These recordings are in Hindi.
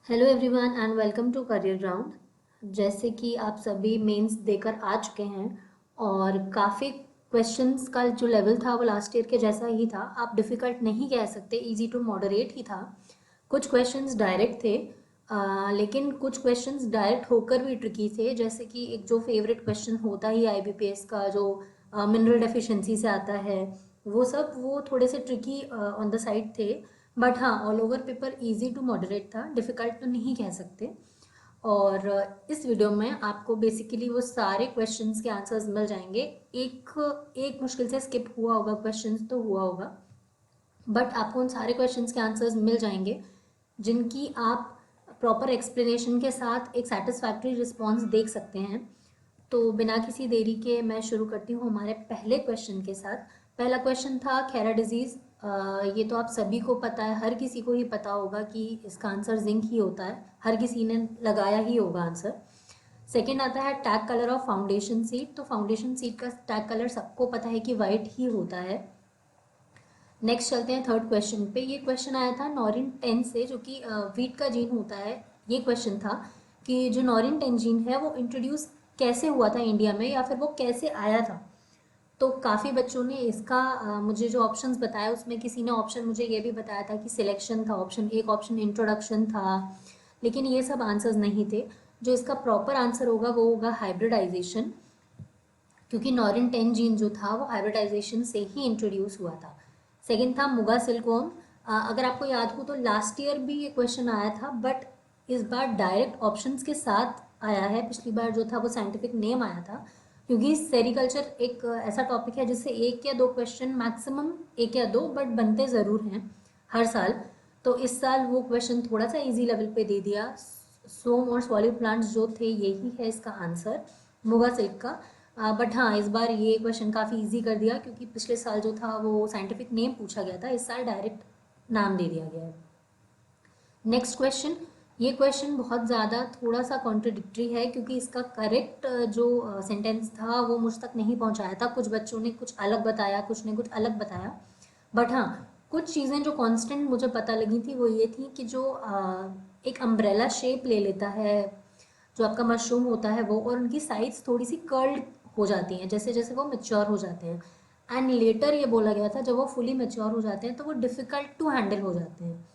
Hello everyone and welcome to career ground. जैसे कि आप सभी मेंस देकर आ चुके हैं और काफ़ी क्वेश्चंस का जो लेवल था वो लास्ट ईयर के जैसा ही था। आप डिफ़िकल्ट नहीं कह सकते, इजी टू मॉडरेट ही था। कुछ क्वेश्चंस डायरेक्ट थे, लेकिन कुछ क्वेश्चंस डायरेक्ट होकर भी ट्रिकी थे। जैसे कि एक जो फेवरेट क्वेश्चन होता ही आईबीपीएस का, जो मिनरल डेफिशिएंसी से आता है, वो थोड़े से ट्रिकी ऑन द साइड थे। बट हाँ, all over paper easy to moderate था, डिफ़िकल्ट तो नहीं कह सकते। और इस वीडियो में आपको बेसिकली वो सारे क्वेश्चंस के आंसर्स मिल जाएंगे। एक एक मुश्किल से स्किप हुआ होगा, क्वेश्चंस तो हुआ होगा, बट आपको उन सारे क्वेश्चंस के आंसर्स मिल जाएंगे जिनकी आप प्रॉपर एक्सप्लेनेशन के साथ एक सेटिस्फैक्ट्री रिस्पॉन्स देख सकते हैं। तो बिना किसी देरी के मैं शुरू करती हूँ हमारे पहले क्वेश्चन के साथ। पहला क्वेश्चन था खैरा डिजीज़। ये तो आप सभी को पता है, हर किसी को ही पता होगा कि इसका आंसर जिंक ही होता है, हर किसी ने लगाया ही होगा आंसर। सेकेंड आता है tag colour of foundation seat. तो फाउंडेशन सीट का टैग कलर सबको पता है कि वाइट ही होता है। नेक्स्ट चलते हैं थर्ड क्वेश्चन पे। ये क्वेश्चन आया था नॉरिन 10 से, जो कि वीट का जीन होता है। ये क्वेश्चन था कि जो नॉरिन 10 जीन है वो इंट्रोड्यूस कैसे हुआ था इंडिया में, या फिर वो कैसे आया था। तो काफ़ी बच्चों ने इसका मुझे जो ऑप्शंस बताया उसमें किसी ने ऑप्शन मुझे ये भी बताया था कि सिलेक्शन था ऑप्शन एक, ऑप्शन इंट्रोडक्शन था, लेकिन ये सब आंसर्स नहीं थे। जो इसका प्रॉपर आंसर होगा वो होगा हाइब्रिडाइजेशन, क्योंकि नॉरिन 10 जीन जो था वो हाइब्रिडाइजेशन से ही इंट्रोड्यूस हुआ था। सेकेंड था मुगा सिल्कवॉर्म। अगर आपको याद हो तो लास्ट ईयर भी ये क्वेश्चन आया था, बट इस बार डायरेक्ट ऑप्शंस के साथ आया है। पिछली बार जो था वो साइंटिफिक नेम आया था, क्योंकि सेरिकल्चर एक ऐसा टॉपिक है जिससे एक या दो क्वेश्चन, मैक्सिमम एक या दो, बट बनते ज़रूर हैं हर साल। तो इस साल वो क्वेश्चन थोड़ा सा इजी लेवल पे दे दिया। सोम और सॉलिड प्लांट्स जो थे यही है इसका आंसर, मुगा सिल्क का। बट हाँ, इस बार ये क्वेश्चन काफ़ी इजी कर दिया, क्योंकि पिछले साल जो था वो साइंटिफिक नेम पूछा गया था, इस साल डायरेक्ट नाम दे दिया गया है। Next question. ये क्वेश्चन बहुत ज़्यादा थोड़ा सा कॉन्ट्रडिक्टरी है, क्योंकि इसका करेक्ट जो सेंटेंस था वो मुझ तक नहीं पहुंचाया था। कुछ बच्चों ने कुछ अलग बताया, कुछ ने कुछ अलग बताया। बट हाँ, कुछ चीज़ें जो कांस्टेंट मुझे पता लगी थी वो ये थी कि जो एक अम्ब्रेला शेप ले लेता है जो आपका मशरूम होता है वो, और उनकी साइड्स थोड़ी सी कर्ल्ड हो जाती हैं जैसे जैसे वो मेच्योर हो जाते हैं। एंड लेटर ये बोला गया था जब वो फुली मेच्योर हो जाते हैं तो वो डिफ़िकल्ट टू हैंडल हो जाते हैं।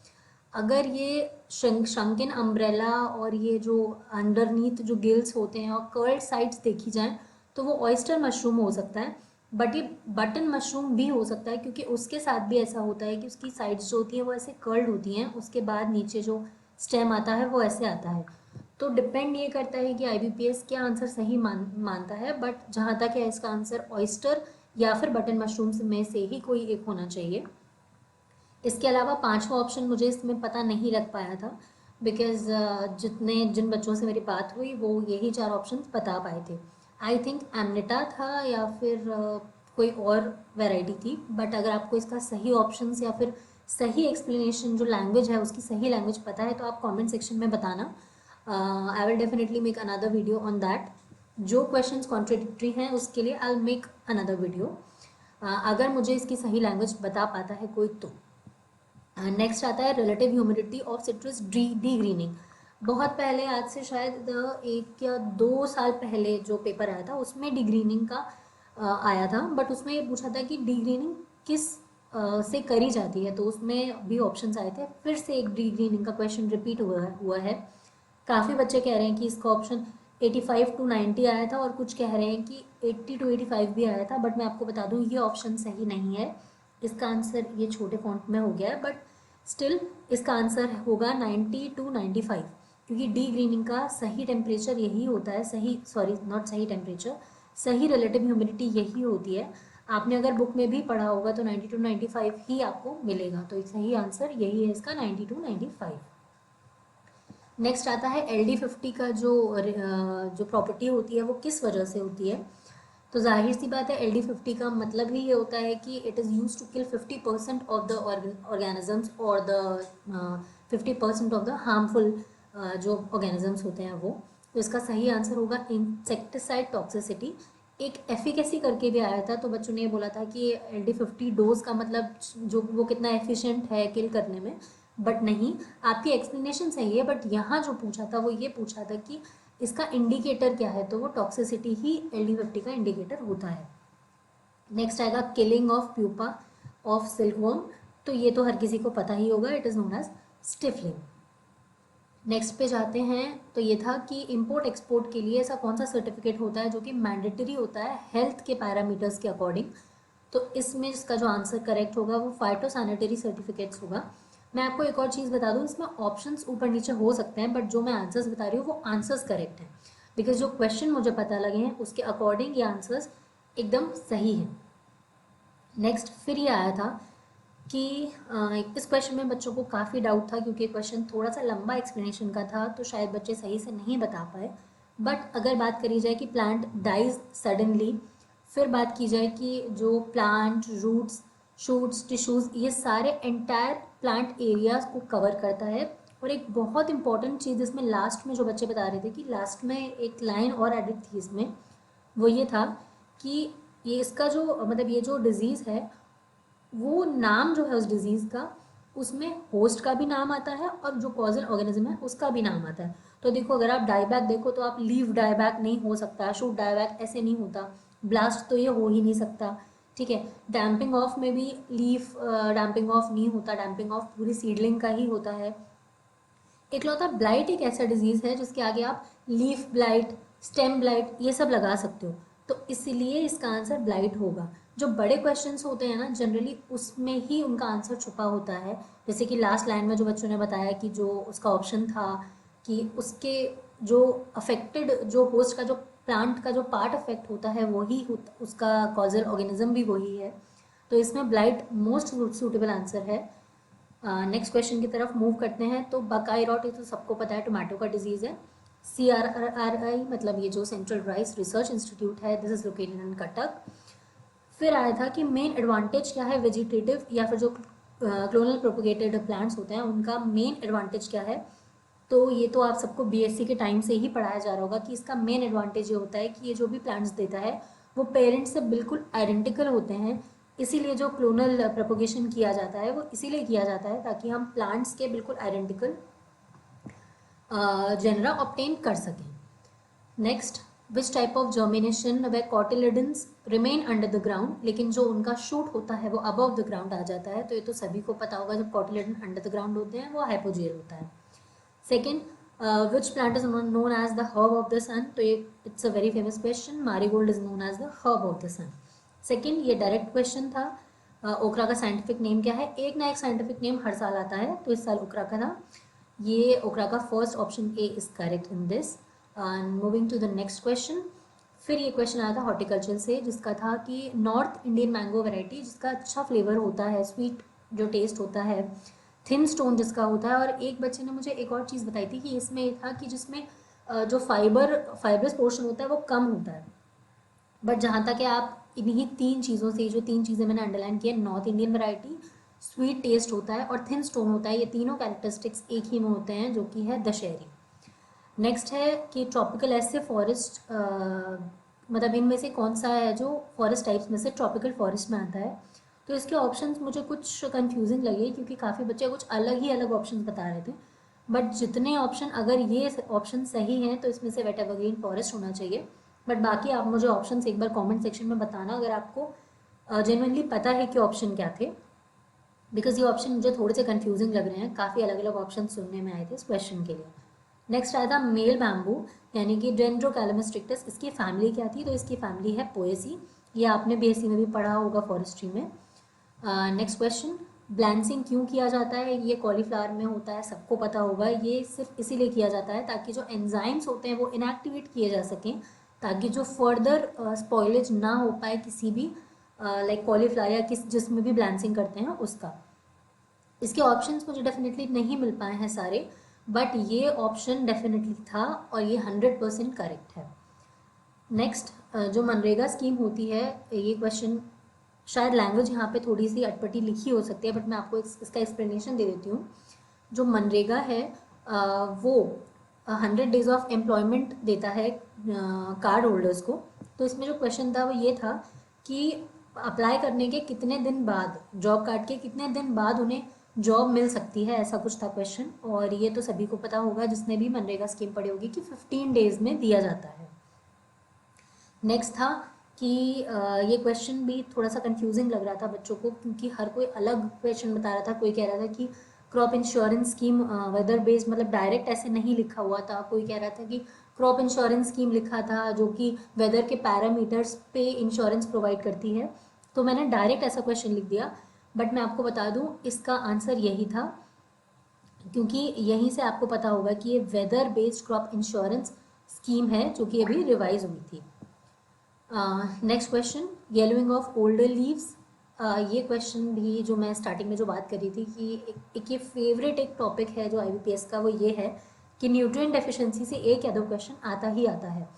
अगर ये शंकिन अम्ब्रेला और ये जो अंडरनीथ जो गिल्स होते हैं और कर्ल्ड साइड्स देखी जाएं तो वो ऑयस्टर मशरूम हो सकता है। बट ये बटन मशरूम भी हो सकता है, क्योंकि उसके साथ भी ऐसा होता है कि उसकी साइड्स जो होती हैं वो ऐसे कर्ल्ड होती हैं, उसके बाद नीचे जो स्टेम आता है वो ऐसे आता है। तो डिपेंड ये करता है कि आईबीपीएस क्या आंसर सही मानता है। बट जहाँ तक है इसका आंसर ऑयस्टर या फिर बटन मशरूम्स में से ही कोई एक होना चाहिए। इसके अलावा पांचवा ऑप्शन मुझे इसमें पता नहीं लग पाया था, बिकॉज जिन बच्चों से मेरी बात हुई वो यही चार ऑप्शन बता पाए थे। आई थिंक एमनेटा था या फिर कोई और वैरायटी थी। बट अगर आपको इसका सही ऑप्शंस या फिर सही एक्सप्लेनेशन जो लैंग्वेज है उसकी सही लैंग्वेज पता है तो आप कमेंट सेक्शन में बताना। I will definitely make another video on that. जो क्वेश्चंस कॉन्ट्रडिक्टरी हैं उसके लिए I will make another video, अगर मुझे इसकी सही लैंग्वेज बता पाता है कोई तो। नेक्स्ट आता है relative humidity of citrus D grinning. बहुत पहले, आज से शायद 1 या 2 साल पहले जो पेपर आया था उसमें डी ग्रीनिंग का आया था। बट उसमें ये पूछा था कि डी ग्रीनिंग किस से करी जाती है, तो उसमें भी ऑप्शंस आए थे। फिर से एक डी ग्रीनिंग का क्वेश्चन रिपीट हुआ है। काफ़ी बच्चे कह रहे हैं कि इसका ऑप्शन 85 टू 90 आया था, और कुछ कह रहे हैं कि 80 टू 85 भी आया था। बट मैं आपको बता दूं ये ऑप्शन सही नहीं है। इसका आंसर ये छोटे फॉन्ट में हो गया है, बट स्टिल इसका आंसर होगा 90 टू 95, क्योंकि डी ग्रीनिंग का सही टेम्परेचर यही होता है, सही सॉरी नॉट सही टेम्परेचर, सही रिलेटिव ह्यूमिडिटी यही होती है। आपने अगर बुक में भी पढ़ा होगा तो 90 टू 95 ही आपको मिलेगा। तो सही आंसर यही है इसका, 90 टू 95। नेक्स्ट आता है LD50 का जो प्रॉपर्टी होती है वो किस वजह से होती है। तो जाहिर सी बात है, LD50 का मतलब ही ये होता है कि it is use to kill 50% of the organisms, और द 50% ऑफ द हार्मफुल जो ऑर्गेनिजम्स होते हैं वो। तो इसका सही आंसर होगा इंसेक्टिसाइड टॉक्सिसिटी। एक एफिकेसी करके भी आया था, तो बच्चों ने ये बोला था कि LD50 डोज का मतलब जो वो कितना एफिशिएंट है किल करने में। बट नहीं, आपकी एक्सप्लेनेशन सही है, बट यहाँ जो पूछा था वो ये पूछा था कि इसका इंडिकेटर क्या है, तो वो टॉक्सिसिटी ही LD50 का इंडिकेटर होता है। नेक्स्ट आएगा killing of pupa of silkworm, तो ये तो हर किसी को पता ही होगा, it is known as stifling. Next पे जाते हैं, तो ये था कि इंपोर्ट एक्सपोर्ट के लिए ऐसा कौन सा सर्टिफिकेट होता है जो कि मैंडेटरी होता है हेल्थ के पैरामीटर्स के अकॉर्डिंग, तो इसमें इसका जो आंसर करेक्ट होगा वो फाइटोसैनिटरी सर्टिफिकेट्स होगा। मैं आपको एक और चीज़ बता दूँ, इसमें ऑप्शंस ऊपर नीचे हो सकते हैं, बट जो मैं आंसर्स बता रही हूँ वो आंसर्स करेक्ट हैं, बिकॉज जो क्वेश्चन मुझे पता लगे हैं उसके अकॉर्डिंग ये आंसर्स एकदम सही हैं। नेक्स्ट फिर ये आया था कि इस क्वेश्चन में बच्चों को काफ़ी डाउट था, क्योंकि क्वेश्चन थोड़ा सा लंबा एक्सप्लेनेशन का था, तो शायद बच्चे सही से नहीं बता पाए। बट अगर बात करी जाए कि प्लांट डाइज सडनली, फिर बात की जाए कि जो प्लांट रूट्स शूट्स टिश्यूज़ ये सारे एंटायर प्लांट एरियाज को कवर करता है। और एक बहुत इंपॉर्टेंट चीज़ इसमें लास्ट में जो बच्चे बता रहे थे कि लास्ट में एक लाइन और एडिट थी इसमें, वो ये था कि ये इसका जो मतलब ये जो डिज़ीज़ है, वो नाम जो है उस डिज़ीज़ का, उसमें होस्ट का भी नाम आता है और जो कॉजल ऑर्गेनिज्म है उसका भी नाम आता है। तो देखो, अगर आप डायबैक देखो तो आप लीव डायबैक नहीं हो सकता, शूट डायबैक ऐसे नहीं होता, ब्लास्ट तो ये हो ही नहीं सकता, ठीक है। डैम्पिंग ऑफ में भी लीफ डैम्पिंग ऑफ नहीं होता, डैम्पिंग ऑफ पूरी सीडलिंग का ही होता है। इकलौता ब्लाइट एक ऐसा डिजीज़ है जिसके आगे आप लीफ ब्लाइट, स्टेम ब्लाइट ये सब लगा सकते हो, तो इसलिए इसका आंसर ब्लाइट होगा। जो बड़े क्वेश्चंस होते हैं ना, जनरली उसमें ही उनका आंसर छुपा होता है। जैसे कि लास्ट लाइन में जो बच्चों ने बताया कि जो उसका ऑप्शन था कि उसके जो अफेक्टेड जो होस्ट का जो प्लांट का जो पार्ट अफेक्ट होता है वही उसका कॉजल ऑर्गेनिज्म भी वही है, तो इसमें ब्लाइट मोस्ट सूटेबल आंसर है। नेक्स्ट क्वेश्चन की तरफ मूव करते हैं। तो बकाई रॉट ये तो सबको पता है, टोमेटो का डिजीज़ है। CRRI मतलब ये जो सेंट्रल राइस रिसर्च इंस्टीट्यूट है, this is located in Cuttack. फिर आया था कि मेन एडवांटेज क्या है वेजिटेटिव या फिर जो क्लोनल प्रोपोगेटेड प्लांट्स होते हैं उनका मेन एडवांटेज क्या है, तो ये तो आप सबको BSc के टाइम से ही पढ़ाया जा रहा होगा कि इसका मेन एडवांटेज ये होता है कि ये जो भी प्लांट्स देता है वो पेरेंट्स से बिल्कुल आइडेंटिकल होते हैं। इसीलिए जो क्लोनल प्रोपोगेशन किया जाता है वो इसीलिए किया जाता है ताकि हम प्लांट्स के बिल्कुल आइडेंटिकल जेनरा ऑब्टेन कर सकें। Next, which type of germination way cotyledons remain under the ground, लेकिन जो उनका शूट होता है वो अबव द ग्राउंड आ जाता है, तो ये तो सभी को पता होगा जब कॉटिलिडन अंडर द ग्राउंड होते हैं वो हाइपोजेल होता है। Second, which plant is known as the herb of the sun, तो ये it's a very famous question, marigold is known as the herb of the sun. Second, ये डायरेक्ट क्वेश्चन था, ओकरा का साइंटिफिक नेम क्या है, एक ना एक साइंटिफिक नेम हर साल आता है, तो इस साल ओकरा का था, ये ओकरा का first option A is correct in this. Moving to the next question. फिर ये क्वेश्चन आया था हॉर्टिकल्चर से, जिसका था कि नॉर्थ इंडियन मैंगो वैरायटी जिसका अच्छा फ्लेवर होता है, स्वीट जो टेस्ट होता है, थिन स्टोन जिसका होता है, और एक बच्चे ने मुझे एक और चीज़ बताई थी कि इसमें ये था कि जिसमें जो फाइबरस पोर्शन होता है वो कम होता है। बट जहाँ तक है आप इन्हीं तीन चीज़ों से, जो तीन चीज़ें मैंने अंडरलाइन की है, north Indian variety, sweet taste होता है और थिन स्टोन होता है, ये तीनों कैरेक्टरिस्टिक्स एक ही में होते हैं, जो कि है दशहरी। नेक्स्ट है कि ट्रॉपिकल ऐसे फॉरेस्ट मतलब इनमें से कौन सा है जो फॉरेस्ट टाइप्स में से ट्रॉपिकल फॉरेस्ट में आता है, तो इसके ऑप्शंस मुझे कुछ कंफ्यूजिंग लगे क्योंकि काफ़ी बच्चे कुछ अलग ही अलग ऑप्शंस बता रहे थे। बट जितने ऑप्शन, अगर ये ऑप्शन सही हैं तो इसमें से वेट एवरग्रीन फॉरेस्ट होना चाहिए। बट बाकी आप मुझे ऑप्शंस एक बार कमेंट सेक्शन में बताना अगर आपको जेन्युइनली पता है कि ऑप्शन क्या थे, बिकॉज ये ऑप्शन मुझे थोड़े से कंफ्यूजिंग लग रहे हैं, काफ़ी अलग अलग ऑप्शन सुनने में आए थे इस क्वेश्चन के लिए। नेक्स्ट आया था मेल बैम्बू यानी कि डेंड्रोकैलमस स्ट्रिक्टस, इसकी फैमिली क्या थी, तो इसकी फैमिली है पोएसी, ये आपने BSc में भी पढ़ा होगा फॉरेस्ट्री में। नेक्स्ट क्वेश्चन, ब्लैंसिंग क्यों किया जाता है, ये कॉलीफ्लावर में होता है, सबको पता होगा, ये सिर्फ इसीलिए किया जाता है ताकि जो एंजाइम्स होते हैं वो इनएक्टिवेट किए जा सकें, ताकि जो फर्दर स्पॉइलेज ना हो पाए किसी भी लाइक कॉलीफ्लावर या जिसमें भी ब्लैंसिंग करते हैं उसका। इसके ऑप्शंस मुझे डेफिनेटली नहीं मिल पाए हैं सारे, बट ये ऑप्शन डेफिनेटली था और ये 100% करेक्ट है। नेक्स्ट, जो मनरेगा स्कीम होती है, ये क्वेश्चन शायद लैंग्वेज यहाँ पे थोड़ी सी अटपटी लिखी हो सकती है, बट मैं आपको इसका एक्सप्लेनेशन दे देती हूँ। जो मनरेगा है वो 100 डेज ऑफ एम्प्लॉयमेंट देता है कार्ड होल्डर्स को। तो इसमें जो क्वेश्चन था वो ये था कि अप्लाई करने के कितने दिन बाद, जॉब कार्ड के कितने दिन बाद उन्हें जॉब मिल सकती है, ऐसा कुछ था क्वेश्चन। और ये तो सभी को पता होगा जिसने भी मनरेगा स्कीम पढ़ी होगी कि 15 डेज में दिया जाता है। नेक्स्ट था कि ये क्वेश्चन भी थोड़ा सा कंफ्यूजिंग लग रहा था बच्चों को, क्योंकि हर कोई अलग क्वेश्चन बता रहा था। कोई कह रहा था कि crop insurance scheme weather based, मतलब डायरेक्ट ऐसे नहीं लिखा हुआ था। कोई कह रहा था कि क्रॉप इंश्योरेंस स्कीम लिखा था जो कि वेदर के पैरामीटर्स पे इंश्योरेंस प्रोवाइड करती है। तो मैंने डायरेक्ट ऐसा क्वेश्चन लिख दिया, बट मैं आपको बता दूं इसका आंसर यही था, क्योंकि यहीं से आपको पता होगा कि ये weather based crop insurance scheme है जो कि अभी रिवाइज हुई थी। Next question, yellowing of older leaves. ये क्वेश्चन भी जो मैं स्टार्टिंग में जो बात कर रही थी कि एक ये फेवरेट एक टॉपिक है जो IBPS का, वो ये है कि न्यूट्रिएंट डेफिशिएंसी से एक या दो क्वेश्चन आता ही आता है।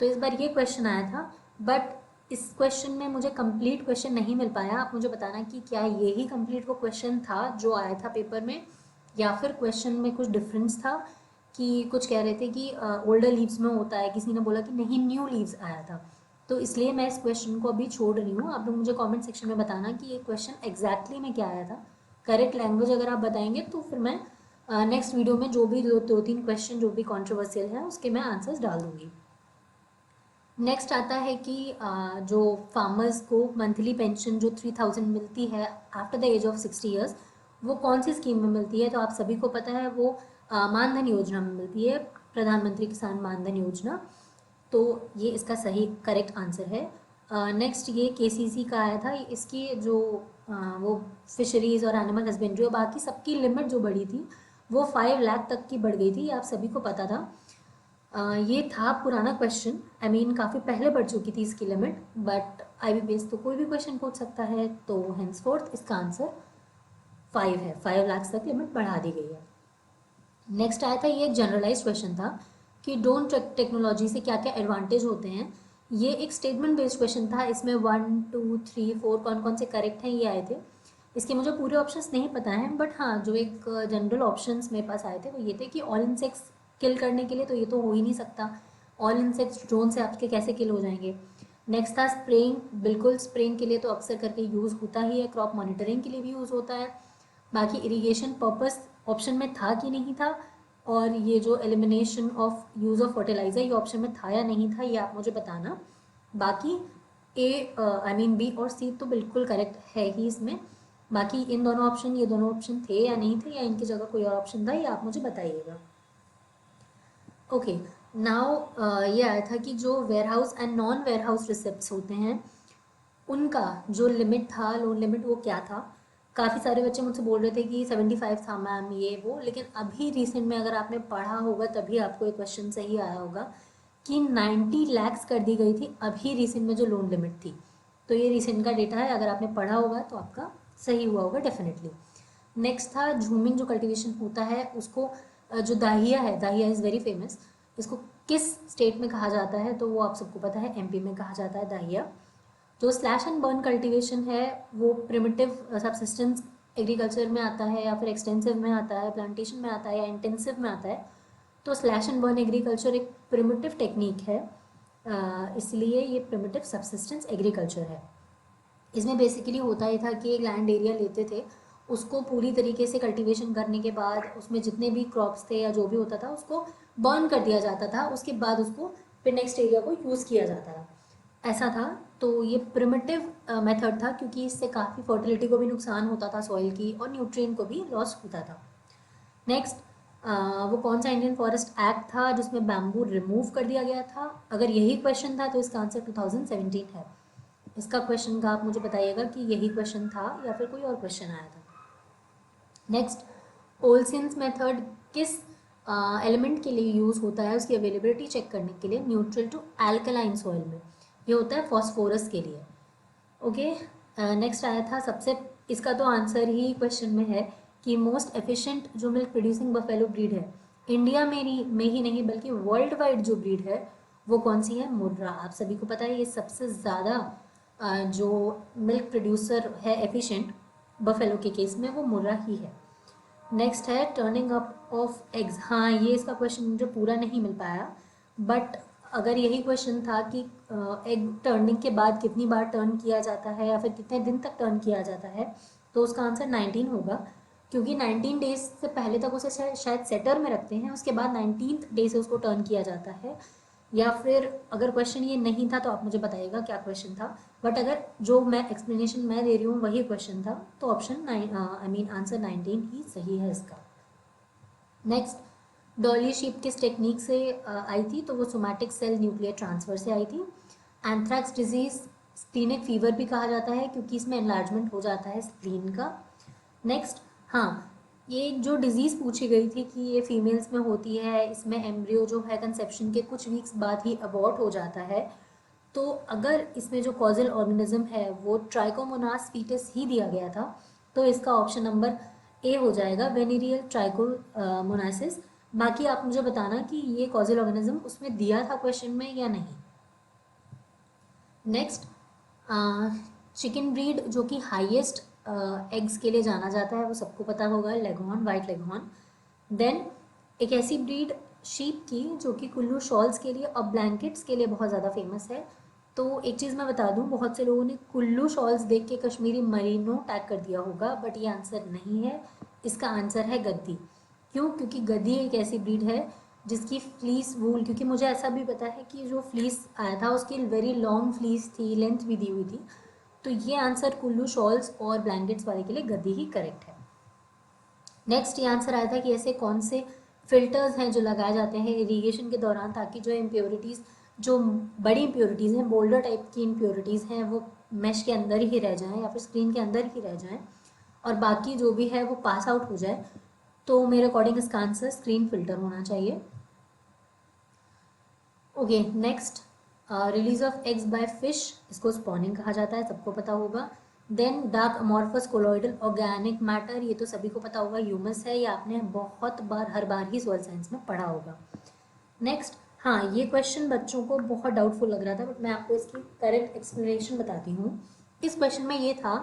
तो इस बार ये क्वेश्चन आया था, बट इस क्वेश्चन में मुझे कंप्लीट क्वेश्चन नहीं मिल पाया। आप मुझे बताना कि क्या यही कंप्लीट वो क्वेश्चन था जो आया था पेपर में, या फिर क्वेश्चन में कुछ डिफरेंस था। कि कुछ कह रहे थे कि ओल्डर लीव्स में होता है, किसी ने बोला कि नहीं न्यू लीव्स आया था। तो इसलिए मैं इस क्वेश्चन को अभी छोड़ रही हूँ। आप लोग मुझे कमेंट सेक्शन में बताना कि ये क्वेश्चन एग्जैक्टली में क्या आया था। करेक्ट लैंग्वेज अगर आप बताएंगे तो फिर मैं नेक्स्ट वीडियो में जो भी दो तीन क्वेश्चन जो भी कॉन्ट्रोवर्शियल है उसके मैं आंसर्स डाल दूंगी। नेक्स्ट आता है कि जो फार्मर्स को मंथली पेंशन जो 3000 मिलती है after the age of 60 years, वो कौन सी स्कीम में मिलती है। तो आप सभी को पता है वो मानधन योजना में मिलती है, प्रधानमंत्री किसान मानधन योजना। तो ये इसका सही करेक्ट आंसर है। नेक्स्ट ये KCC का आया था। इसकी जो वो फिशरीज और एनिमल हस्बेंड्री और बाकी सबकी लिमिट जो बढ़ी थी वो 5 लाख तक की बढ़ गई थी, आप सभी को पता था। ये था पुराना क्वेश्चन, आई मीन काफ़ी पहले बढ़ चुकी थी इसकी लिमिट, बट IBPS तो कोई भी क्वेश्चन पूछ सकता है। तो हेंसफोर्थ इसका आंसर 5 है, 5 लाख तक लिमिट बढ़ा दी गई है। नेक्स्ट आया था, ये एक जनरलाइज क्वेश्चन था कि ड्रोन टेक्नोलॉजी से क्या क्या एडवांटेज होते हैं। ये एक स्टेटमेंट बेस्ड क्वेश्चन था, इसमें 1 2 3 4 कौन कौन से करेक्ट हैं ये आए थे। इसके मुझे पूरे ऑप्शंस नहीं पता हैं, बट हाँ जो एक जनरल ऑप्शंस मेरे पास आए थे वो ये थे कि ऑल इंसेक्ट्स किल करने के लिए, तो ये तो हो ही नहीं सकता। ऑल इंसेक्ट्स ड्रोन से आपके कैसे किल हो जाएंगे। नेक्स्ट था स्प्रेइंग, बिल्कुल स्प्रेइंग के लिए तो अक्सर करके यूज़ होता ही है, क्रॉप मॉनिटरिंग के लिए भी यूज़ होता है। बाकी इरिगेशन पर्पस ऑप्शन में था कि नहीं था, और ये जो elimination of use of fertiliser ये ऑप्शन में था या नहीं था, ये आप मुझे बताना। बाकी आई मीन बी और सी तो बिल्कुल करेक्ट है ही इसमें। बाकी इन दोनों ऑप्शन, ये दोनों ऑप्शन थे या नहीं थे, या इनकी जगह कोई और ऑप्शन था, ये आप मुझे बताइएगा। ओके, नाउ ये आया था कि जो warehouse and non warehouse receipts होते हैं उनका जो लिमिट था, लोन लिमिट, वो क्या था। काफ़ी सारे बच्चे मुझसे बोल रहे थे कि 75 था मैम ये वो, लेकिन अभी रिसेंट में अगर आपने पढ़ा होगा तभी आपको ये क्वेश्चन सही आया होगा कि 90 लैक्स कर दी गई थी अभी रिसेंट में जो लोन लिमिट थी। तो ये रिसेंट का डेटा है, अगर आपने पढ़ा होगा तो आपका सही हुआ होगा डेफिनेटली। नेक्स्ट था झूमिंग जो कल्टीवेशन होता है उसको जो दाहिया है, दाहिया इज़ वेरी फेमस, इसको किस स्टेट में कहा जाता है, तो वो आप सबको पता है MP में कहा जाता है दाहिया। जो स्लैश एंड बर्न कल्टीवेशन है वो प्रिमिटिव सब्सिस्टेंस एग्रीकल्चर में आता है, या फिर एक्सटेंसिव में आता है, प्लांटेशन में आता है, या इंटेंसिव में आता है। तो स्लैश एंड बर्न एग्रीकल्चर एक प्रिमिटिव टेक्निक है, इसलिए ये प्रिमिटिव सब्सिस्टेंस एग्रीकल्चर है। इसमें बेसिकली होता ही था कि एक लैंड एरिया लेते थे, उसको पूरी तरीके से कल्टीवेशन करने के बाद उसमें जितने भी क्रॉप्स थे या जो भी होता था उसको बर्न कर दिया जाता था, उसके बाद उसको फिर नेक्स्ट एरिया को यूज़ किया जाता था, ऐसा था। तो ये प्रिमिटिव मेथड था, क्योंकि इससे काफ़ी फर्टिलिटी को भी नुकसान होता था सॉइल की, और न्यूट्रिएंट को भी लॉस होता था। नेक्स्ट वो कौन सा इंडियन फॉरेस्ट एक्ट था जिसमें बैम्बू रिमूव कर दिया गया था। अगर यही क्वेश्चन था तो इसका आंसर 2017 है। इसका क्वेश्चन का आप मुझे बताइएगा कि यही क्वेश्चन था या फिर कोई और क्वेश्चन आया था। नेक्स्ट, ओल्सिन्स मेथड किस एलिमेंट के लिए यूज़ होता है उसकी अवेलेबिलिटी चेक करने के लिए न्यूट्रल टू एल्कलाइन सॉइल में। ये होता है फॉस्फोरस के लिए। ओके, नेक्स्ट आया था सबसे, इसका तो आंसर ही क्वेश्चन में है कि मोस्ट एफिशिएंट जो मिल्क प्रोड्यूसिंग बफेलो ब्रीड है इंडिया में ही नहीं बल्कि वर्ल्ड वाइड जो ब्रीड है वो कौन सी है, मुर्रा। आप सभी को पता है ये सबसे ज़्यादा जो मिल्क प्रोड्यूसर है एफिशिएंट बफेलो के केस में वो मुर्रा ही है। नेक्स्ट है टर्निंग अप ऑफ एग्स। हाँ ये इसका क्वेश्चन मुझे पूरा नहीं मिल पाया, बट अगर यही क्वेश्चन था कि एग टर्निंग के बाद कितनी बार टर्न किया जाता है या फिर कितने दिन तक टर्न किया जाता है, तो उसका आंसर 19 होगा। क्योंकि 19 डेज से पहले तक उसे शायद सेटर में रखते हैं, उसके बाद 19th डे से उसको टर्न किया जाता है। या फिर अगर क्वेश्चन ये नहीं था तो आप मुझे बताइएगा क्या क्वेश्चन था, बट अगर जो मैं एक्सप्लेनेशन मैं दे रही हूँ वही क्वेश्चन था तो ऑप्शन आंसर 19 ही सही है इसका। नेक्स्ट, डॉली शीप किस टेक्निक से आई थी, तो वो सोमैटिक सेल न्यूक्लियर ट्रांसफर से आई थी। एंथ्रैक्स डिजीज स्प्लीनिक फीवर भी कहा जाता है क्योंकि इसमें एनलार्जमेंट हो जाता है स्प्लीन का। नेक्स्ट, हाँ, ये जो डिजीज़ पूछी गई थी कि ये फीमेल्स में होती है, इसमें एम्ब्रियो जो है कंसेप्शन के कुछ वीक्स बाद ही अबॉर्ट हो जाता है, तो अगर इसमें जो कॉजल ऑर्गेनिज्म है वो ट्राइकोमोनास फीटस ही दिया गया था, तो इसका ऑप्शन नंबर ए हो जाएगा, वेनेरियल ट्राइकोमोनासिस। बाकी आप मुझे बताना कि ये कॉजल ऑर्गेनिज्म उसमें दिया था क्वेश्चन में या नहीं। नेक्स्ट, चिकन ब्रीड जो कि हाईएस्ट एग्स के लिए जाना जाता है वो सबको पता होगा, लेगहॉर्न, वाइट लेगहॉर्न। देन एक ऐसी ब्रीड शीप की जो कि कुल्लू शॉल्स के लिए और ब्लैंकेट्स के लिए बहुत ज़्यादा फेमस है। तो एक चीज़ मैं बता दूं, बहुत से लोगों ने कुल्लू शॉल्स देख के कश्मीरी मरीनो टैग कर दिया होगा, बट ये आंसर नहीं है, इसका आंसर है गद्दी। क्यों? क्योंकि गद्दी एक ऐसी ब्रीड है जिसकी फ्लीस वूल, क्योंकि मुझे ऐसा भी पता है कि जो फ्लीस आया था उसकी वेरी लॉन्ग फ्लीस थी, लेंथ भी दी हुई थी, तो ये आंसर कुल्लू शॉल्स और ब्लैंकेट्स वाले के लिए गद्दी ही करेक्ट है। नेक्स्ट, ये आंसर आया था कि ऐसे कौन से फिल्टर्स हैं जो लगाए जाते हैं इरीगेशन के दौरान ताकि जो इम्प्योरिटीज़, जो बड़ी इम्प्योरिटीज़ हैं, बोल्डर टाइप की इम्प्योरिटीज़ हैं, वो मैश के अंदर ही रह जाएं या फिर स्क्रीन के अंदर ही रह जाएं और बाकी जो भी है वो पास आउट हो जाए। तो मेरे अकॉर्डिंग इसका आंसर स्क्रीन फिल्टर होना चाहिए। Okay, next, release of eggs by fish, इसको स्पॉनिंग कहा जाता है, सबको पता होगा। Then dark amorphous colloidal organic matter, ये तो सभी को पता होगा, ह्यूमस है, ये आपने बहुत बार, हर बार ही सोयल साइंस में पढ़ा होगा। नेक्स्ट, हाँ, ये क्वेश्चन बच्चों को बहुत डाउटफुल लग रहा था, बट मैं आपको इसकी करेक्ट एक्सप्लेनेशन बताती हूँ। इस क्वेश्चन में ये था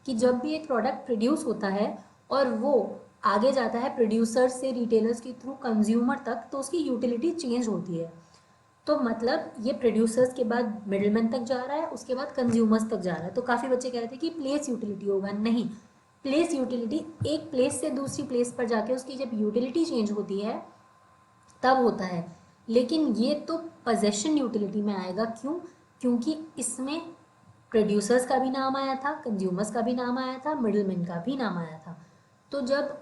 कि जब भी एक प्रोडक्ट प्रोड्यूस होता है और वो आगे जाता है प्रोड्यूसर से रिटेलर्स के थ्रू कंज्यूमर तक, तो उसकी यूटिलिटी चेंज होती है। तो मतलब ये प्रोड्यूसर्स के बाद मिडलमैन तक जा रहा है, उसके बाद कंज्यूमर्स तक जा रहा है। तो काफ़ी बच्चे कह रहे थे कि प्लेस यूटिलिटी होगा, नहीं, प्लेस यूटिलिटी एक प्लेस से दूसरी प्लेस पर जाके उसकी जब यूटिलिटी चेंज होती है तब होता है। लेकिन ये तो पोजेशन यूटिलिटी में आएगा। क्यों? क्योंकि इसमें प्रोड्यूसर्स का भी नाम आया था, कंज्यूमर्स का भी नाम आया था, मिडलमैन का भी नाम आया था। तो जब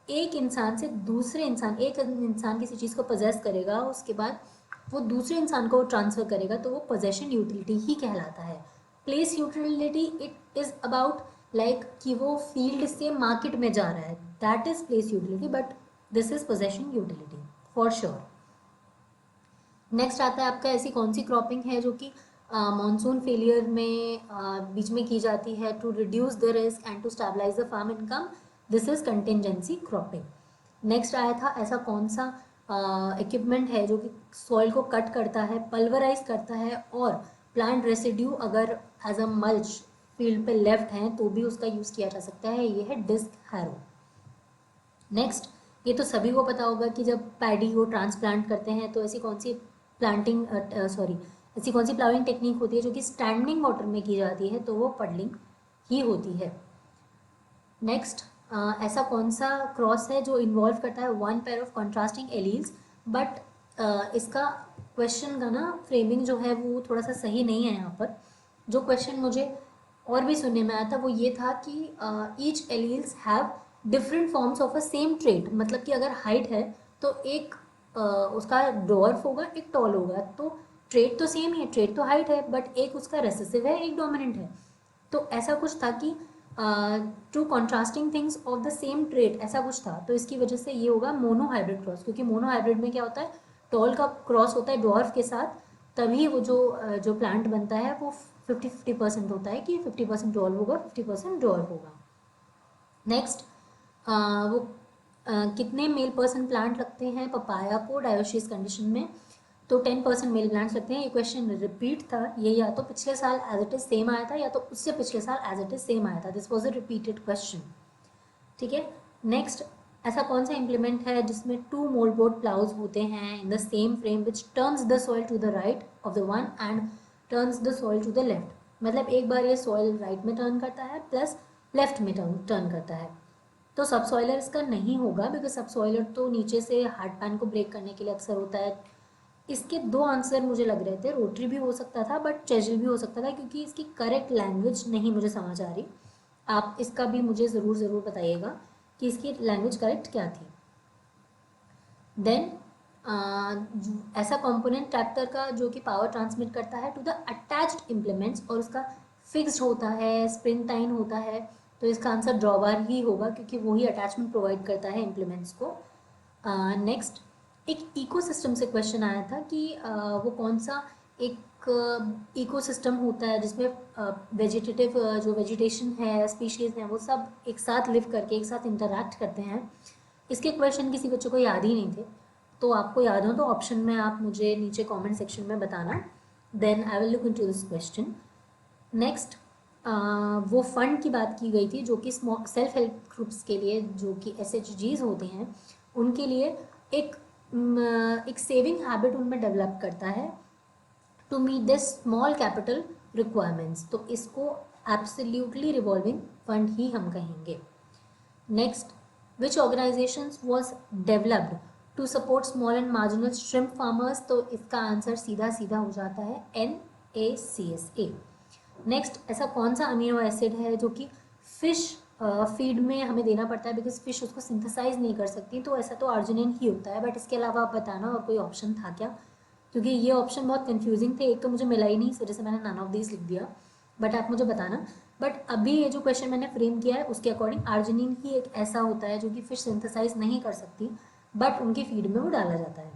एक इंसान से दूसरे इंसान, एक इंसान किसी चीज़ को पोजेस करेगा, उसके बाद वो दूसरे इंसान को ट्रांसफ़र करेगा, तो वो पोजेशन यूटिलिटी ही कहलाता है। Place utility it is about like कि वो फील्ड से मार्केट में जा रहा है, that is place utility, but this is possession utility for sure. Next आता है आपका, ऐसी कौन सी क्रॉपिंग है जो कि मानसून फेलियर में बीच में की जाती है to reduce the risk and to stabilise the farm income, this is contingency cropping. Next आया था, ऐसा कौन सा इक्विपमेंट है जो कि सॉइल को कट करता है, पल्वराइज करता है और प्लांट रेसिड्यू अगर एज अ मल्च फील्ड पे लेफ्ट हैं तो भी उसका यूज़ किया जा सकता है, ये है डिस्क हैरो। नेक्स्ट, ये तो सभी को पता होगा कि जब पैडी को ट्रांसप्लांट करते हैं तो ऐसी कौन सी प्लांटिंग ऐसी कौन सी प्लाविंग टेक्निक होती है जो कि स्टैंडिंग वाटर में की जाती है, तो वो पडलिंग ही होती है। नेक्स्ट, ऐसा कौन सा क्रॉस है जो इन्वॉल्व करता है one pair of contrasting alleles, but इसका क्वेश्चन का ना फ्रेमिंग जो है वो थोड़ा सा सही नहीं है यहाँ पर। जो क्वेश्चन मुझे और भी सुनने में आया था वो ये था कि each alleles have different forms of a same trait, मतलब कि अगर हाइट है तो एक उसका ड्वार्फ होगा, एक टॉल होगा, तो ट्रेट तो सेम ही है, ट्रेट तो हाइट है, बट एक उसका रेसेसिव है, एक डोमिनेंट है। तो ऐसा कुछ था कि to contrasting things of the same trait, ऐसा कुछ था, तो इसकी वजह से ये होगा मोनो हाइब्रिड क्रॉस, क्योंकि मोनो हाइब्रिड में क्या होता है, टॉल का क्रॉस होता है ड्वार्फ के साथ, तभी वो जो प्लांट बनता है वो 50-50% होता है कि 50% ड्वार्फ होगा, 50% ड्वार्फ होगा। नेक्स्ट, वो कितने मेल पर्सन प्लांट लगते हैं पपाया को डायोसिस कंडीशन में, तो 10% मेल प्लांट्स लगते हैं। ये क्वेश्चन रिपीट था, ये या तो पिछले साल एज इट इज सेम आया था या तो उससे पिछले साल एज इट इज सेम आया था, this was a repeated question. ठीक है। नेक्स्ट, ऐसा कौन सा इम्प्लीमेंट है जिसमें 2 मोल्डबोर्ड प्लाउज होते हैं in the same frame which turns the soil to the right of the one and turns the soil to the left, मतलब एक बार ये सॉइल राइट में टर्न करता है प्लस लेफ्ट में टर्न करता है। तो सबसॉइलर इसका नहीं होगा, बिकॉज सबसॉइलर तो नीचे से हार्ड पैन को ब्रेक करने के लिए अक्सर होता है। इसके दो आंसर मुझे लग रहे थे, रोटरी भी हो सकता था बट चेजिल भी हो सकता था, क्योंकि इसकी करेक्ट लैंग्वेज नहीं मुझे समझ आ रही। आप इसका भी मुझे ज़रूर ज़रूर बताइएगा कि इसकी लैंग्वेज करेक्ट क्या थी। देन ऐसा कंपोनेंट ट्रैक्टर का जो कि पावर ट्रांसमिट करता है टू द अटैच्ड इम्प्लीमेंट्स और उसका फिक्स्ड होता है, स्प्रिंग टाइन होता है, तो इसका आंसर ड्रॉबार ही होगा, क्योंकि वो ही अटैचमेंट प्रोवाइड करता है इम्प्लीमेंट्स को। नेक्स्ट, एक इकोसिस्टम से क्वेश्चन आया था कि वो कौन सा एक इकोसिस्टम होता है जिसमें वेजिटेटिव जो वेजिटेशन है, स्पीशीज़ हैं, वो सब एक साथ लिव करके एक साथ इंटरैक्ट करते हैं। इसके क्वेश्चन किसी बच्चों को याद ही नहीं थे, तो आपको याद हो तो ऑप्शन में आप मुझे नीचे कमेंट सेक्शन में बताना, then I will look into this question. Next, वो फंड की बात की गई थी जो कि सेल्फ हेल्प ग्रुप्स के लिए, जो कि SHGs होते हैं, उनके लिए एक सेविंग हैबिट उनमें डेवलप करता है to meet this small capital requirements, तो इसको एब्सोल्युटली रिवॉल्विंग फंड ही हम कहेंगे। Next, which organisations was developed to support small and marginal shrimp farmers, तो इसका आंसर सीधा सीधा हो जाता है NACSA। नेक्स्ट, ऐसा कौन सा अमीनो एसिड है जो कि फिश फीड में हमें देना पड़ता है, बिकॉज फिश उसको सिंथेसाइज नहीं कर सकती, तो ऐसा तो आर्जिनिन ही होता है। बट इसके अलावा आप बताना और कोई ऑप्शन था क्या, क्योंकि ये ऑप्शन बहुत कंफ्यूजिंग थे, एक तो मुझे मिला ही नहीं, इस वजह से मैंने नन ऑफ दीज लिख दिया, बट आप मुझे बताना। बट अभी ये जो क्वेश्चन मैंने फ्रेम किया है उसके अकॉर्डिंग आर्जिनिन ही एक ऐसा होता है जो कि फिश सिंथेसाइज नहीं कर सकती, बट उनकी फीड में वो डाला जाता है।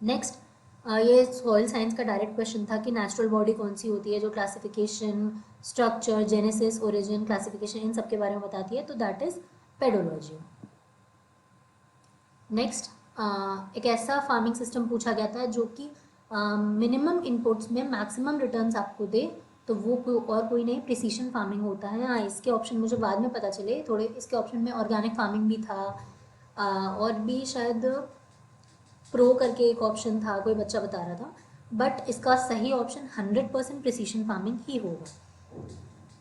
नेक्स्ट, ये सॉइल साइंस का डायरेक्ट क्वेश्चन था कि नेचुरल बॉडी कौन सी होती है जो classification, structure, genesis, origin, classification, इन सब के बारे में बताती है, तो दैट इज पेडोलॉजी। नेक्स्ट, एक ऐसा फार्मिंग सिस्टम पूछा गया था जो कि मिनिमम इनपुट्स में मैक्सिमम रिटर्न्स आपको दे, तो वो कोई नहीं, प्रिसीशन फार्मिंग होता है। हाँ, इसके ऑप्शन मुझे बाद में पता चले थोड़े, इसके ऑप्शन में ऑर्गेनिक फार्मिंग भी था, और भी शायद प्रो करके एक ऑप्शन था, कोई बच्चा बता रहा था, बट इसका सही ऑप्शन 100% प्रिसीशन फार्मिंग ही होगा।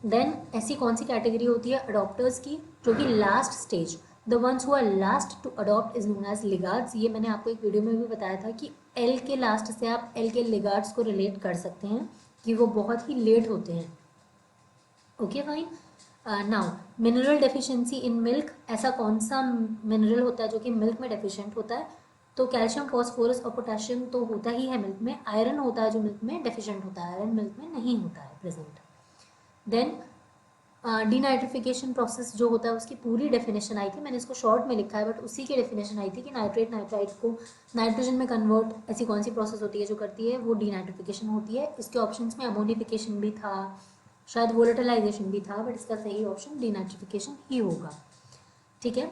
देन ऐसी कौन सी कैटेगरी होती है अडॉप्टर्स की जो कि last stage, the ones who are last to adopt is known as laggards. ये मैंने आपको एक वीडियो में भी बताया था कि एल के लास्ट से आप एल के लिगार्ड्स को रिलेट कर सकते हैं कि वो बहुत ही लेट होते हैं। Okay fine. Now, mineral deficiency in milk, ऐसा कौन सा मिनरल होता है जो कि मिल्क में डेफिशिएंट होता है, तो कैल्शियम, फॉस्फोरस और पोटेशियम तो होता ही है मिल्क में। आयरन होता है जो मिल्क में डेफिशिएंट होता है, आयरन मिल्क में नहीं होता है प्रेजेंट। देन डीनाइट्रिफिकेशन प्रोसेस जो होता है उसकी पूरी डेफिनेशन आई थी, मैंने इसको शॉर्ट में लिखा है, बट उसी की डेफिनेशन आई थी कि नाइट्रेट नाइट्राइट को नाइट्रोजन में कन्वर्ट, ऐसी कौन सी प्रोसेस होती है जो करती है, वो डीनाइट्रिफिकेशन होती है। इसके ऑप्शंस में अमोनिफिकेशन भी था, शायद वोलेटिलाइजेशन भी था, बट इसका सही ऑप्शन डीनाइट्रिफिकेशन ही होगा। ठीक है,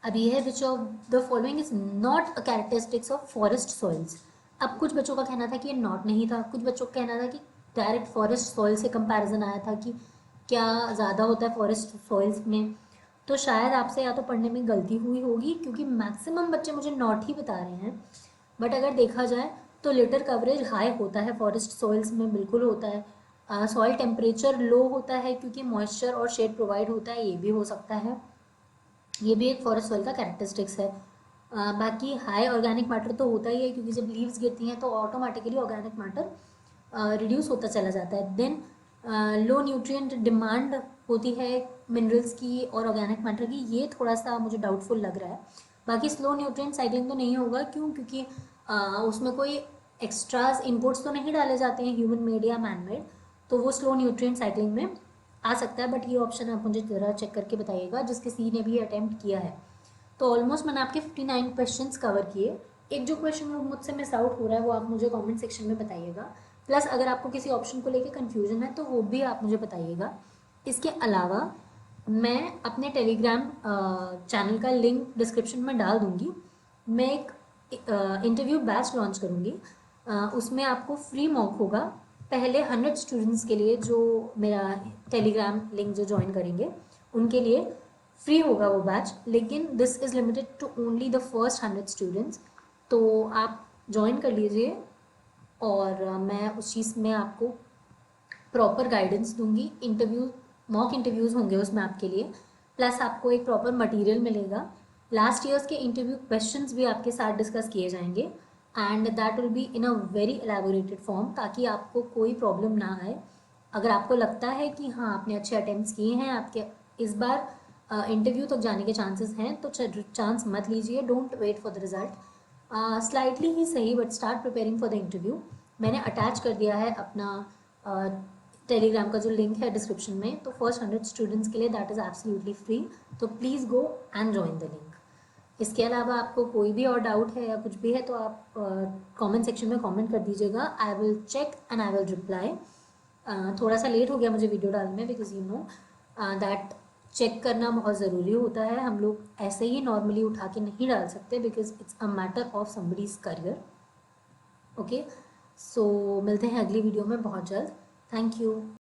अब ये है which of the following is not a characteristics of forest soils. अब कुछ बच्चों का कहना था कि ये नॉट नहीं था, कुछ बच्चों का कहना था कि डायरेक्ट फॉरेस्ट सॉइल से कंपैरिजन आया था कि क्या ज़्यादा होता है फॉरेस्ट सॉइल्स में, तो शायद आपसे या तो पढ़ने में गलती हुई होगी, क्योंकि मैक्सिमम बच्चे मुझे नॉट ही बता रहे हैं। बट अगर देखा जाए तो लिटर कवरेज हाई होता है फॉरेस्ट सॉइल्स में, बिल्कुल होता है। सॉइल टेम्परेचर लो होता है क्योंकि मॉइस्चर और शेड प्रोवाइड होता है, ये भी हो सकता है, ये भी एक फॉरेस्ट सॉइल का कैरेक्टरिस्टिक्स है। बाकी हाई ऑर्गेनिक मैटर तो होता ही है, क्योंकि जब लीव्स गिरती हैं तो ऑटोमेटिकली ऑर्गेनिक मैटर रिड्यूस होता चला जाता है। देन लो न्यूट्रिएंट डिमांड होती है मिनरल्स की और ऑर्गेनिक मैटर की, ये थोड़ा सा मुझे डाउटफुल लग रहा है। बाकी स्लो न्यूट्रिएंट साइक्लिंग तो नहीं होगा, क्यों, क्योंकि उसमें कोई एक्स्ट्रास इनपुट्स तो नहीं डाले जाते हैं ह्यूमन मेड या मैन मेड, तो वो स्लो न्यूट्रिएंट साइक्लिंग में आ सकता है। बट ये ऑप्शन आप मुझे ज़रा चेक करके बताइएगा जिस किसी ने भी अटैम्प्ट किया है। तो ऑलमोस्ट मैंने आपके 59 क्वेश्चंस कवर किए। एक जो क्वेश्चन मुझसे मिस आउट हो रहा है वो आप मुझे कमेंट सेक्शन में बताइएगा, प्लस अगर आपको किसी ऑप्शन को लेके कन्फ्यूजन है तो वो भी आप मुझे बताइएगा। इसके अलावा मैं अपने टेलीग्राम चैनल का लिंक डिस्क्रिप्शन में डाल दूँगी। मैं एक इंटरव्यू बैच लॉन्च करूँगी, उसमें आपको फ्री मॉक होगा पहले 100 स्टूडेंट्स के लिए, जो मेरा टेलीग्राम लिंक जो ज्वाइन करेंगे उनके लिए फ्री होगा वो बैच, लेकिन this is limited to only the first 100 students. तो आप ज्वाइन कर लीजिए और मैं उस चीज़ में आपको प्रॉपर गाइडेंस दूंगी। इंटरव्यू, मॉक इंटरव्यूज़ होंगे उसमें आपके लिए, प्लस आपको एक प्रॉपर मटेरियल मिलेगा। लास्ट ईयर्स के इंटरव्यू क्वेश्चंस भी आपके साथ डिस्कस किए जाएंगे and that will be in a very elaborated form, ताकि आपको कोई प्रॉब्लम ना आए। अगर आपको लगता है कि हाँ आपने अच्छे अटेम्प्ट्स किए हैं, आपके इस बार इंटरव्यू तक जाने के चांसेस हैं, तो चांस मत लीजिए, don't wait for the result. Slightly ही सही but start preparing for the interview. मैंने अटैच कर दिया है अपना टेलीग्राम का जो लिंक है डिस्क्रिप्शन में, तो फर्स्ट 100 स्टूडेंट्स के लिए दैट इज़ एब्सोल्युटली फ्री, तो please go and join the link. इसके अलावा आपको कोई भी और डाउट है या कुछ भी है तो आप कमेंट सेक्शन में कमेंट कर दीजिएगा, I will check and I will reply. थोड़ा सा लेट हो गया मुझे वीडियो डालने में, because you know that check करना बहुत ज़रूरी होता है। हम लोग ऐसे ही नॉर्मली उठा के नहीं डाल सकते, because it's a matter of somebody's career. Okay, so मिलते हैं अगली वीडियो में बहुत जल्द। Thank you.